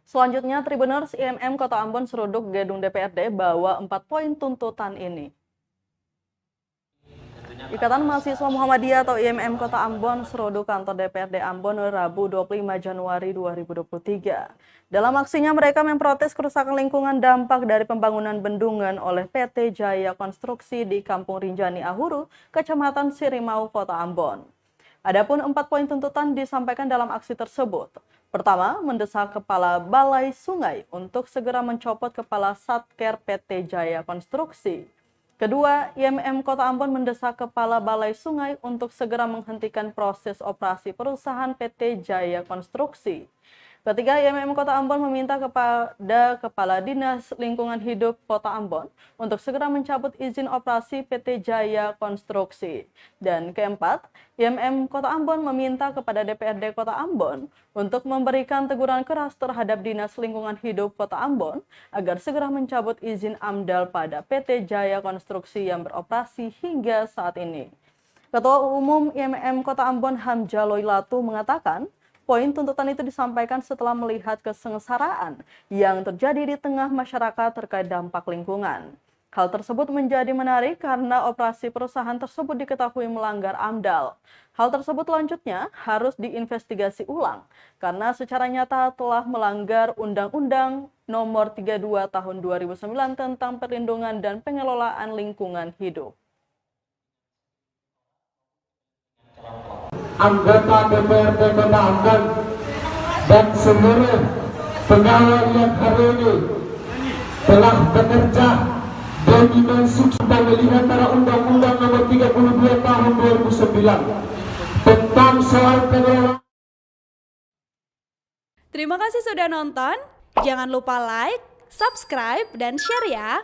Selanjutnya, Tribuners IMM Kota Ambon seruduk gedung DPRD bawa 4 poin tuntutan ini. Ikatan Mahasiswa Muhammadiyah atau IMM Kota Ambon seruduk kantor DPRD Ambon Rabu 25 Januari 2023. Dalam aksinya mereka memprotes kerusakan lingkungan dampak dari pembangunan bendungan oleh PT Jaya Konstruksi di Kampung Rinjani Ahuru, Kecamatan Sirimau, Kota Ambon. Adapun 4 poin tuntutan disampaikan dalam aksi tersebut. Pertama, mendesak Kepala Balai Sungai untuk segera mencopot Kepala Satker PT Jaya Konstruksi. Kedua, IMM Kota Ambon mendesak Kepala Balai Sungai untuk segera menghentikan proses operasi perusahaan PT Jaya Konstruksi. Ketiga, IMM Kota Ambon meminta kepada Kepala Dinas Lingkungan Hidup Kota Ambon untuk segera mencabut izin operasi PT Jaya Konstruksi. Dan keempat, IMM Kota Ambon meminta kepada DPRD Kota Ambon untuk memberikan teguran keras terhadap Dinas Lingkungan Hidup Kota Ambon agar segera mencabut izin AMDAL pada PT Jaya Konstruksi yang beroperasi hingga saat ini. Ketua Umum IMM Kota Ambon Hamzah Loilatu mengatakan, poin tuntutan itu disampaikan setelah melihat kesengsaraan yang terjadi di tengah masyarakat terkait dampak lingkungan. Hal tersebut menjadi menarik karena operasi perusahaan tersebut diketahui melanggar AMDAL. Hal tersebut selanjutnya harus diinvestigasi ulang karena secara nyata telah melanggar Undang-Undang Nomor 32 Tahun 2009 tentang perlindungan dan pengelolaan lingkungan hidup. Anggota DPRD Kota Ambon dan seluruh pegawai yang hari ini telah bekerja dan dimensikan melihat antara Undang-Undang Nomor 32 Tahun 2009 tentang soal pengelolaan. Terima kasih sudah nonton. Jangan lupa like, subscribe, dan share ya.